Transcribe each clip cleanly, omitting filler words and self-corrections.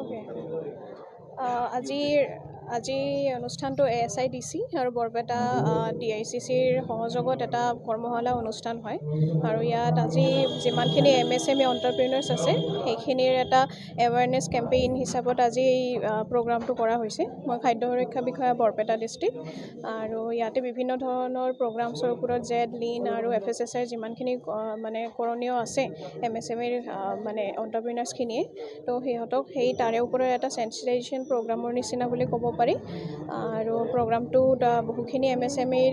Okay. আজিৰ আজি অনুষ্ঠানটো ASIDC আৰু বৰপেটা DICCৰ সহযোগত এটা কৰ্মশালা অনুষ্ঠান হয় আৰু ইয়াত আজি যিমানখিনি MSME এণ্টাৰপ্ৰিনাৰ্ছ আছে সেইখিনিৰ এটা এৱাৰনেছ কেম্পেইন হিচাপত আজি এই প্ৰগ্ৰামটো কৰা হৈছে। মই খাদ্য সুৰক্ষা বিষয়া বৰপেটা ডিষ্ট্ৰিক্ট আৰু ইয়াতে বিভিন্ন ধৰণৰ প্ৰগ্ৰামছৰ ওপৰত জেড লিন আৰু FSSIৰ যিমানখিনি মানে কৰণীয় আছে MSMEৰ মানে এণ্টাৰপ্ৰিনাৰ্ছখিনিয়ে তো সিহঁতক সেই তাৰে ওপৰত এটা চেন্সিটাইজেশ্যন প্ৰগ্ৰামৰ নিচিনা বুলি ক'ব পাৰি আৰু প্ৰগ্ৰামটোত বহুখিনি MSMEৰ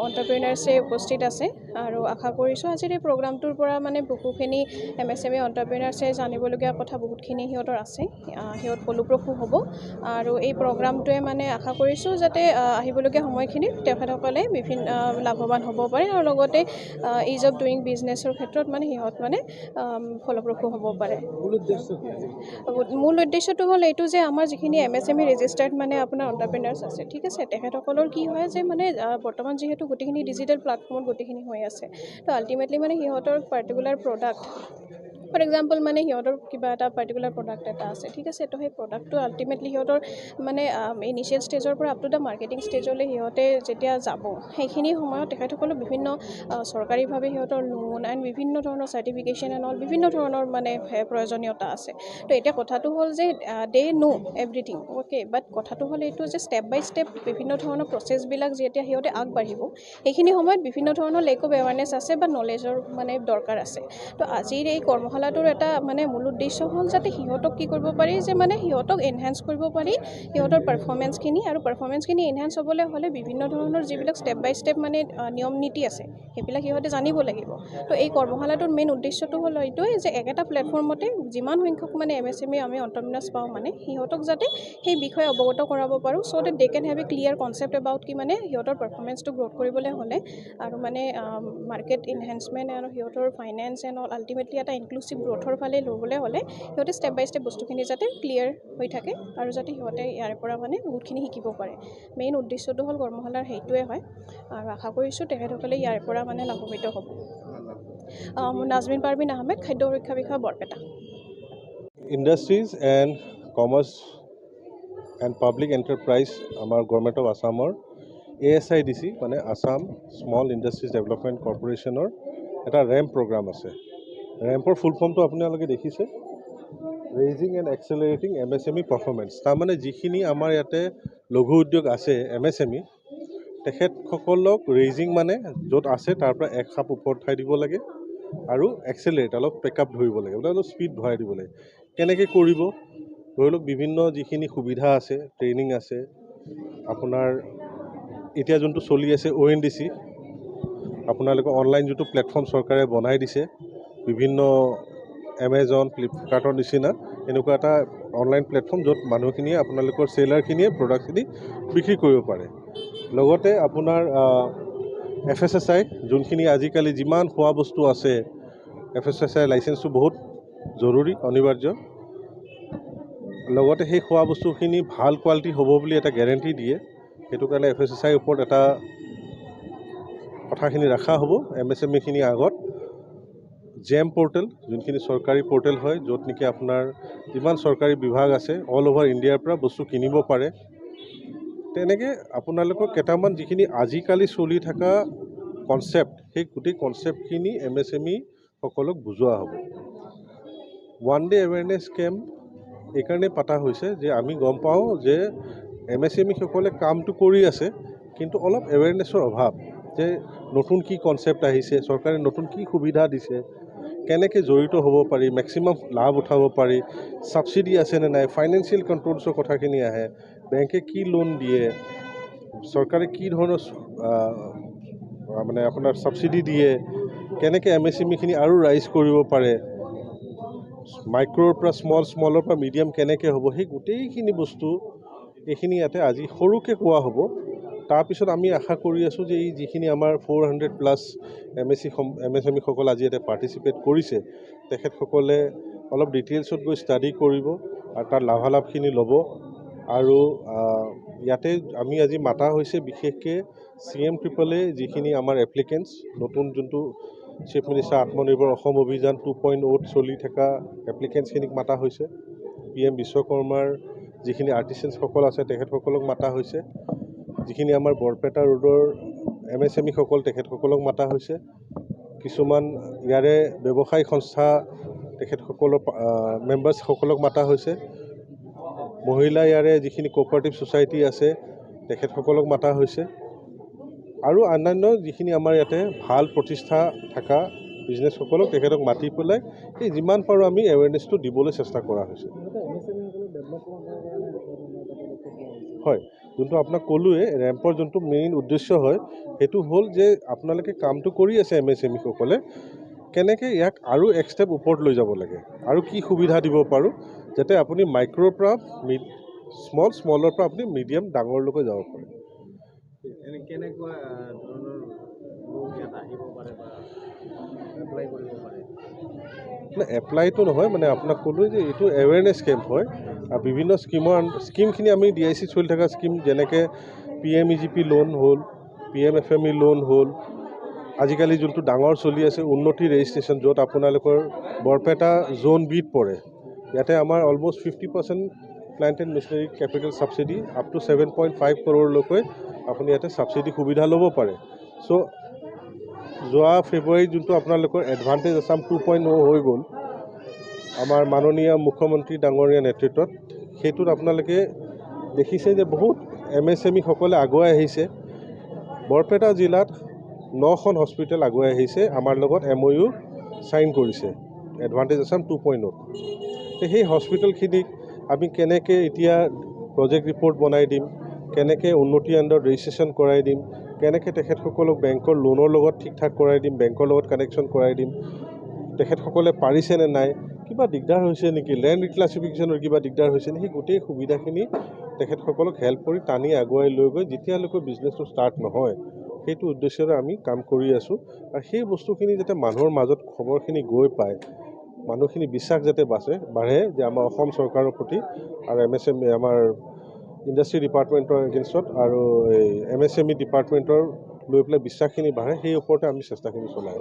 এণ্টাৰপ্ৰিনাৰ্ছে উপস্থিত আছে আৰু আশা কৰিছোঁ আজিৰ এই প্ৰগ্ৰামটোৰ পৰা মানে বহুখিনি MSME এণ্টাৰপ্ৰিনাৰ্ছে জানিবলগীয়া কথা বহুতখিনি সিহঁতৰ আছে, সিহঁত ফলপ্ৰসূ হ'ব আৰু এই প্ৰগ্ৰামটোৱে মানে আশা কৰিছোঁ যাতে আহিবলগীয়া সময়খিনিত তেখেতসকলে বিভিন্ন লাভৱান হ'ব পাৰে আৰু লগতে ইজ অফ ডুইং বিজনেছৰ ক্ষেত্ৰত মানে সিহঁত মানে ফলপ্ৰসূ হ'ব পাৰে। মূল উদ্দেশ্যটো হ'ল এইটো যে আমাৰ যিখিনি MSME ৰেজিষ্টাৰ্ড মানে আপোনাৰ এণ্টাৰপ্ৰিনাৰ্ছ আছে, ঠিক আছে, তেখেতসকলৰ কি হয় যে মানে বৰ্তমান যিহেতু গোটেইখিনি ডিজিটেল প্লেটফৰ্মত গোটেইখিনি হৈ আছে, তো আল্টিমেটলি মানে সিহঁতৰ পাৰ্টিকুলাৰ প্ৰডাক্ট ফৰ এক্সাম্পল মানে সিহঁতৰ কিবা এটা পাৰ্টিকুলাৰ প্ৰডাক্ট এটা আছে, ঠিক আছে, তো সেই প্ৰডাক্টটো আল্টিমেটলি সিহঁতৰ মানে ইনিচিয়েল ষ্টেজৰ পৰা আপ টু দ্য মাৰ্কেটিং ষ্টেজলৈ সিহঁতে যেতিয়া যাব সেইখিনি সময়ত তেখেতসকলৰ বিভিন্ন চৰকাৰীভাৱে সিহঁতৰ লোন এণ্ড বিভিন্ন ধৰণৰ চাৰ্টিফিকেশ্যন এণ্ড অল বিভিন্ন ধৰণৰ মানে প্ৰয়োজনীয়তা আছে। তো এতিয়া কথাটো হ'ল যে দে নো এভৰিথিং অ'কে, বাট কথাটো হ'ল এইটো যে ষ্টেপ বাই ষ্টেপ বিভিন্ন ধৰণৰ প্ৰচেছবিলাক যেতিয়া সিহঁতে আগবাঢ়িব সেইখিনি সময়ত বিভিন্ন ধৰণৰ লেক অফ এৱাৰনেছ আছে বা নলেজৰ মানে দৰকাৰ আছে। তো আজিৰ এই কৰ্মশালাটোৰ এটা মানে মূল উদ্দেশ্য হ'ল যাতে সিহঁতক কি কৰিব পাৰি যে মানে সিহঁতক এনহেঞ্চ কৰিব পাৰি সিহঁতৰ পাৰফৰ্মেঞ্চখিনি আৰু পাৰফৰ্মেঞ্চখিনি এনহেঞ্চ হ'বলৈ হ'লে বিভিন্ন ধৰণৰ যিবিলাক ষ্টেপ বাই ষ্টেপ মানে নিয়ম নীতি আছে সেইবিলাক সিহঁতে জানিব লাগিব। তো এই কৰ্মশালাটোৰ মেইন উদ্দেশ্যটো হ'ল এইটোৱে যে একেটা প্লেটফৰ্মতে যিমান সংখ্যক মানে MSME আমি এণ্টাৰপ্ৰিনাৰ্ছ পাওঁ মানে সিহঁতক যাতে সেই বিষয়ে অৱগত কৰাব পাৰোঁ so' that they can have a clear concept about কি মানে সিহঁতৰ পাৰফৰ্মেঞ্চটো গ্ৰ'থ কৰিবলৈ হ'লে আৰু মানে মাৰ্কেট ইনহেঞ্চমেণ্ট আৰু সিহঁতৰ ফাইনেন্স এণ্ড অল আল্টিমেটলি এটা ইনক্লুচিভ গ্ৰ'থৰ ফালে ল'বলৈ হ'লে সিহঁতে ষ্টেপ বাই ষ্টেপ বস্তুখিনি যাতে ক্লিয়াৰ হৈ থাকে আৰু যাতে সিহঁতে ইয়াৰ পৰা মানে বহুতখিনি শিকিব পাৰে। মেইন উদ্দেশ্যটো হ'ল কৰ্মশালাৰ সেইটোৱে হয় আৰু আশা কৰিছোঁ তেখেতসকলে ইয়াৰ পৰা মানে লাভান্বিত হ'ব। মোৰ নাজমিন পাৰভিন আহমেদ, খাদ্য সুৰক্ষা বিষয়া Barpeta. Industries and commerce and public enterprise আমাৰ গভৰ্ণমেণ্ট অফ আছামৰ ASIDC মানে আছাম স্মল ইণ্ডাষ্ট্ৰিজ ডেভেলপমেণ্ট কৰ্পৰেশ্যনৰ এটা ৰেম্প প্ৰগ্ৰাম আছে। ৰেম্পৰ ফুল ফৰ্মটো আপোনালোকে দেখিছে, ৰেইজিং এণ্ড এক্সেলাৰেটিং MSME পাৰফৰ্মেঞ্চ। তাৰমানে যিখিনি আমাৰ ইয়াতে লঘু উদ্যোগ আছে MSME তেখেতসকলক ৰেইজিং মানে য'ত আছে তাৰ পৰা এক খাপ ওপৰত উঠাই দিব লাগে আৰু এক্সেলাৰেট অলপ পেকআপ ধৰিব লাগে, অলপ স্পীড ভৰাই দিব লাগে। কেনেকৈ কৰিব? ধৰি লওক বিভিন্ন যিখিনি সুবিধা আছে, ট্ৰেইনিং আছে, আপোনাৰ এতিয়া যোনটো চলি আছে ONDC, আপোনালোকে অনলাইন যিটো প্লেটফৰ্ম চৰকাৰে বনাই দিছে, বিভিন্ন এমেজন ফ্লিপকাৰ্টৰ নিচিনা এনেকুৱা এটা অনলাইন প্লেটফৰ্ম য'ত মানুহখিনিয়ে আপোনালোকৰ চেলাৰখিনিয়ে প্ৰডাক্টখিনি বিক্ৰী কৰিব পাৰে। লগতে আপোনাৰ FSSI যোনখিনি আজিকালি যিমান খোৱা বস্তু আছে FSSI লাইচেঞ্চটো বহুত জৰুৰী অনিবাৰ্য। লগতে সেই খোৱা বস্তুখিনি ভাল কোৱালিটি হ'ব বুলি এটা গেৰেণ্টি দিয়ে, সেইটো কাৰণে FSSIৰ ওপৰত এটা কথাখিনি ৰখা হ'ব। MSMEখিনিৰ আগত জেম পৰ্টেল যোনখিনি চৰকাৰী পৰ্টেল হয় য'ত নেকি আপোনাৰ যিমান চৰকাৰী বিভাগ আছে অল অভাৰ ইণ্ডিয়াৰ পৰা বস্তু কিনিব পাৰে। তেনেকৈ আপোনালোকৰ কেইটামান যিখিনি আজিকালি চলি থকা কনচেপ্ট সেই গোটেই কনচেপ্টখিনি MSME সকলক বুজোৱা হ'ব। ওৱান ডে এৱেৰনেছ কেম্প এইকাৰণে পতা হৈছে যে আমি গম পাওঁ যে MSME সকলে কামটো কৰি আছে কিন্তু অলপ এৱেৰনেছৰ অভাৱ, যে নতুন কি কনচেপ্ট আহিছে, চৰকাৰে নতুন কি সুবিধা দিছে, কেনেকৈ জড়িত হ'ব পাৰি, মেক্সিমাম লাভ উঠাব পাৰি, ছাবচিডি আছেনে নাই, ফাইনেন্সিয়েল কণ্ট্ৰলছৰ কথাখিনি আহে, বেংকে কি লোন দিয়ে, চৰকাৰে কি ধৰণৰ মানে আপোনাৰ ছাবচিডি দিয়ে, কেনেকৈ MSMEখিনি আৰু ৰাইজ কৰিব পাৰে, মাইক্ৰ'ৰ পৰা স্মলৰ পৰা মিডিয়াম কেনেকৈ হ'ব, সেই গোটেইখিনি বস্তু এইখিনি ইয়াতে আজি সৰুকৈ কোৱা হ'ব। তাৰপিছত আমি আশা কৰি আছোঁ যে এই যিখিনি আমাৰ 400+ MSMEসকল আজি ইয়াতে পাৰ্টিচিপেট কৰিছে তেখেতসকলে অলপ ডিটেইলছত গৈ ষ্টাডি কৰিব আৰু তাৰ লাভালাভখিনি ল'ব। আৰু ইয়াতে আমি আজি মাতা হৈছে বিশেষকৈ CMAAA যিখিনি আমাৰ এপ্লিকেণ্টছ, নতুন যোনটো চিফ মিনিষ্টাৰ আত্মনিৰ্ভৰ অসম অভিযান 2.0 চলি থকা এপ্লিকেণ্টছখিনিক মাতা হৈছে। PM বিশ্বকৰ্মাৰ যিখিনি আৰ্টিষ্টেনসকল আছে তেখেতসকলক মাতা হৈছে, যিখিনি আমাৰ বৰপেটা ৰোডৰ MSME সকল তেখেতসকলক মাতা হৈছে, কিছুমান ইয়াৰে ব্যৱসায়িক সংস্থা তেখেতসকলৰ মেম্বাৰ্ছসকলক মাতা হৈছে, মহিলা ইয়াৰে যিখিনি কোঅপাৰেটিভ ছ'চাইটি আছে তেখেতসকলক মাতা হৈছে, আৰু অন্যান্য যিখিনি আমাৰ ইয়াতে ভাল প্ৰতিষ্ঠা থকা বিজনেছসকলক তেখেতক মাতি পেলাই এই যিমান পাৰোঁ আমি এৱেৰনেছটো দিবলৈ চেষ্টা কৰা হৈছে। হয়, যোনটো আপোনাক ক'লোৱে ৰেম্পৰ যোনটো মেইন উদ্দেশ্য হয় সেইটো হ'ল যে আপোনালোকে কামটো কৰি আছে MSME সকলে, কেনেকৈ ইয়াক আৰু এক ষ্টেপ ওপৰত লৈ যাব লাগে আৰু কি সুবিধা দিব পাৰোঁ যাতে আপুনি মাইক্ৰৰ পৰা স্মলৰ পৰা আপুনি মিডিয়াম ডাঙৰলৈকে যাব পাৰে। কেনেকুৱা ধৰণৰ লোক ইয়াত আহিব পাৰে বা এপ্লাই কৰিব পাৰে? এপ্লাইটো নহয়, মানে আপোনাক ক'লোৱে যে এইটো এৱেৰনেছ কেম্প হয়, আৰু বিভিন্ন স্কীমখিনি আমি DIC চলি থকা স্কীম যেনেকৈ PMEGP লোন হ'ল, PMFME লোন হ'ল, আজিকালি যোনটো ডাঙৰ চলি আছে উন্নতি ৰেজিষ্ট্ৰেশ্যন, য'ত আপোনালোকৰ বৰপেটা জ'ন বিত পৰে, ইয়াতে আমাৰ almost 50% plant and machinery capital subsidy up to 7.5 crore আপুনি ইয়াতে ছাবচিডি সুবিধা ল'ব পাৰে। চ' যোৱা ফেব্ৰুৱাৰীত যোনটো আপোনালোকৰ এডভান্টেজ আছাম 2.0 হৈ গ'ল আমাৰ মাননীয় মুখ্যমন্ত্ৰী ডাঙৰীয়া নেতৃত্বত, সেইটোত আপোনালোকে দেখিছে যে বহুত MSME সকলে আগুৱাই আহিছে। বৰপেটা জিলাত 9খন হস্পিটেল আগুৱাই আহিছে, আমাৰ লগত MOU চাইন কৰিছে এডভান্টেজ আছাম 2.0। সেই হস্পিটেলখিনিক আমি কেনেকৈ এতিয়া প্ৰজেক্ট ৰিপৰ্ট বনাই দিম, কেনেকৈ উন্নতি আণ্ডাৰত ৰেজিষ্ট্ৰেশ্যন কৰাই দিম, কেনেকৈ তেখেতসকলক বেংকৰ লোনৰ লগত ঠিক ঠাক কৰাই দিম, বেংকৰ লগত কানেকশ্যন কৰাই দিম, তেখেতসকলে পাৰিছে নে নাই, কিবা দিগদাৰ হৈছে নেকি, লেণ্ড ৰিক্লাছিফিকেশ্যনৰ কিবা দিগদাৰ হৈছে নেকি, সেই গোটেই সুবিধাখিনি তেখেতসকলক হেল্প কৰি টানি আগুৱাই লৈ গৈ যেতিয়ালৈকে বিজনেছটো ষ্টাৰ্ট নহয় সেইটো উদ্দেশ্যৰে আমি কাম কৰি আছোঁ। আৰু সেই বস্তুখিনি যাতে মানুহৰ মাজত খবৰখিনি গৈ পায়, মানুহখিনি বিশ্বাস যাতে বাঢ়ে যে আমাৰ অসম চৰকাৰৰ প্ৰতি আৰু MSME আমাৰ ইণ্ডাষ্ট্ৰি ডিপাৰ্টমেণ্টৰ এগেইনষ্টত আৰু এই MSME ডিপাৰ্টমেণ্টৰ লৈ পেলাই বিশ্বাসখিনি বাঢ়ে, সেই ওপৰতে আমি চেষ্টাখিনি চলাই আছোঁ।